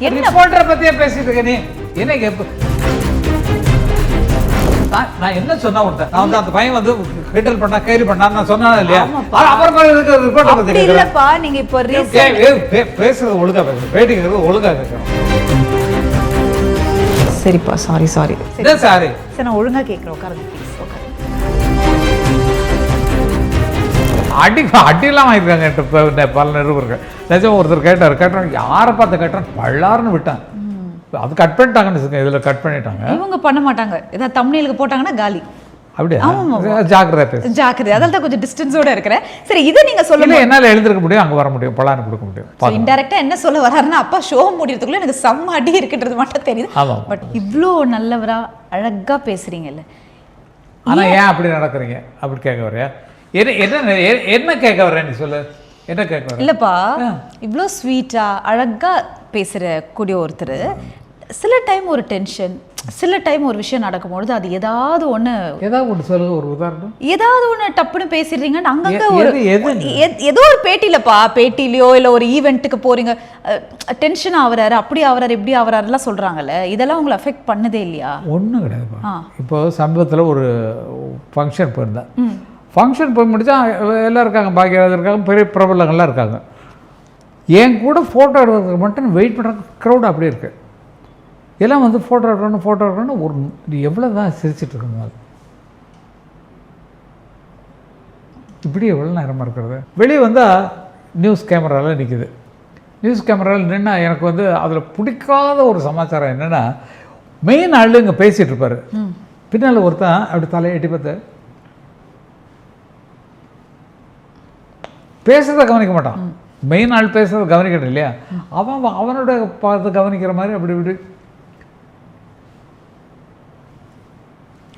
ரிப்போர்ட்டரை பத்தியே பேசிட்டு இருக்க நீ என்ன கேப்பு? நான் என்ன சொன்னா கொடுத்தேன், நான் வந்து அந்த பையன் வந்து கிண்டல் பண்ணா கைது பண்ணா நான் சொன்னா இல்லையா? அப்புறம் ரிப்போர்ட்டரை பத்தி இல்லப்பா, நீங்க இப்போ பேசுறது ஒழுங்கா பேசுறது, பேட்டிக்கிறது ஒழுங்கா கேட்கணும். சரிப்பா, சாரி சாரி என்ன சாரி? சரி, நான் ஒழுங்கா கேட்குறேன், உட்காருங்க ப்ளீஸ், உட்காருங்க. அடியெல்லாம் வாங்கியிருக்காங்க பல நிருபர்கள். நிஜம் ஒருத்தர் கேட்டார், யாரை பார்த்து கேட்டான், பல்லாருன்னு விட்டான். அது கட் பண்ணிட்டாங்கன்னு வச்சுக்கோங்க, இதில் கட் பண்ணிட்டாங்க. இவங்க பண்ண மாட்டாங்க, ஏதாவது தம்ப்நெயிலுக்கு போட்டாங்கன்னா காலி. அப்படியே ஜாக்கிரதை பேசு, ஜாக்கிரதை. அதால தான் கொஞ்சம் டிஸ்டன்ஸோட இருக்கிறேன். சரி, இதை நீங்க சொல்லுங்க. என்னால் எழுந்திருக்க முடியும், அங்கே வர முடியும், பலான்னு கொடுக்க முடியும். இன்டெரக்டா என்ன சொல்ல வராருன்னா, அப்பா ஷோ முடியறதுக்குள்ள எனக்கு செம்ம அடி இருக்குன்றது மட்டும் தெரியுது. பட் இவ்வளோ நல்லவரா அழகா பேசுறீங்கல்ல, ஆனா ஏன் அப்படி நடக்கிறீங்க அப்படி கேட்க வரையா? என்ன கேட்க வர நீ சொல்லு, என்ன கேட்க வர? இல்லப்பா, இவ்வளோ ஸ்வீட்டா அழகா பேசுற கூடிய ஒருத்தர் சில டைம் ஒரு டென்ஷன், சில டைம் ஒரு விஷயம் நடக்கும்பொழுது அது ஏதாவது ஒன்று சொல்லுங்க, ஒரு உதாரணம். ஏதாவது ஒன்று டப்புன்னு பேசிடுறீங்கன்னு அங்கங்க ஒரு ஏதோ ஒரு பேட்டியிலப்பா, பேட்டிலையோ இல்லை ஒரு ஈவெண்ட்டுக்கு போறீங்க, டென்ஷன் ஆகுறாரு, அப்படி ஆகுறாரு, இப்படி ஆகுறாருலாம் சொல்றாங்கல்ல, இதெல்லாம் உங்களை அஃபெக்ட் பண்ணதே இல்லையா? ஒன்றும் கிடையாதுப்பா. இப்போ சமீபத்தில் ஒரு ஃபங்க்ஷன் போயிருந்தேன். ஃபங்க்ஷன் போய் முடிச்சா எல்லாம் இருக்காங்க, பாக்கியராஜ் இருக்காங்க, பெரிய பிரபலங்கள்லாம் இருக்காங்க. என் கூட ஃபோட்டோ எடுக்கிறதுக்கு மட்டும் வெயிட் பண்ணுற க்ரௌட் அப்படியே இருக்குது. எல்லாம் வந்து ஃபோட்டோ எடுக்கணும் ஒரு எவ்வளோ தான் சிரிச்சிட்ருக்கணும். அது இப்படி எவ்வளோ நேரமாக இருக்கிறது. வெளியே வந்தால் நியூஸ் கேமராவில் நிற்கிது. நியூஸ் கேமராவில் நின்னா எனக்கு வந்து அதில் பிடிக்காத ஒரு சமாச்சாரம் என்னென்னா, மெயின் ஆள் இங்கே பேசிகிட்டு இருப்பார், பின்னால் ஒருத்தன் அப்படி தலையை எட்டி பார்த்து பேசுறதை கவனிக்க மாட்டான். மெயின் ஆள் பேசுறதை கவனிக்கணும் இல்லையா? அவனோட பார்த்து கவனிக்கிற மாதிரி அப்படி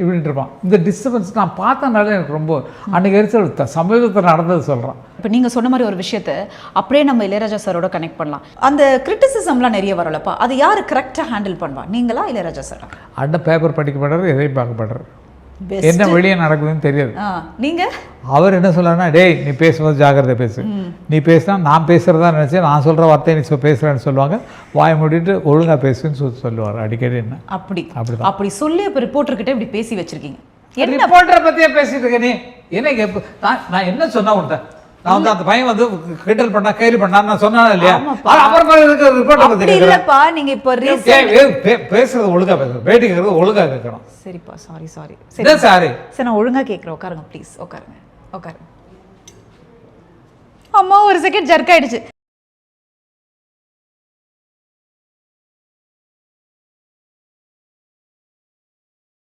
இப்படின்ட்டு இருப்பான். இந்த டிஸ்டர்பன்ஸ் நான் பார்த்தனால எனக்கு ரொம்ப அன்றைக்கி எரிச்சல். சமீபத்தில் நடந்தது சொல்கிறேன். இப்போ நீங்கள் சொன்ன மாதிரி ஒரு விஷயத்தை அப்படியே நம்ம இளையராஜா சாரோட கனெக்ட் பண்ணலாம். அந்த கிரிட்டிசிசம்லாம் நிறைய வரலப்பா, அது யார் கரெக்டாக ஹேண்டில் பண்ணுவா, நீங்களா இளையராஜா சாரா? அந்த பேப்பர் படிக்கப்படுறது, எதையும் பார்க்கப்படுறது, என்ன வெளியே நடக்குதுன்னு தெரியாது. நீங்க அவர் என்ன சொல்றாருன்னா, டேய் நீ பேசும்போது ஜாக்கிரதை பேசு, நீ பேசினா நான் பேசுறதா நினைச்சேன், நான் சொல்ற வார்த்தையை நீ பேசுறேன்னு சொல்லுவாங்க, வாய் மூடிட்டு ஒழுங்கா பேசுன்னு சொல்லுவார் அடிக்கடி. என்ன அப்படி சொல்லி இப்போ ரிப்போர்ட்டர்கிட்ட இப்படி பேசி வச்சிருக்கீங்க. ரிப்போர்ட்டரை பத்தியே பேசிட்டு இருக்க நீ என்ன கேப்பு? நான் என்ன சொன்னா கொடுத்தேன், நான் வந்து அந்த பையன் வந்து கிண்டல் பண்ணா கைது பண்ணா நான் சொன்னா இல்லையா? அப்புறம் ரிப்போர்ட்டரை பத்தி இல்லப்பா, நீங்க இப்போ பேசுறது ஒழுங்கா பேசுறது, பேட்டிக்கிறது ஒழுங்கா கேட்கணும். சரிப்பா, சாரி சாரி சாரி. சரி, நான் ஒழுங்கா கேட்குறேன், உட்காருங்க ப்ளீஸ், உட்காருங்க. அம்மா ஒரு செகண்ட் ஜர்க் ஆயிடுச்சு.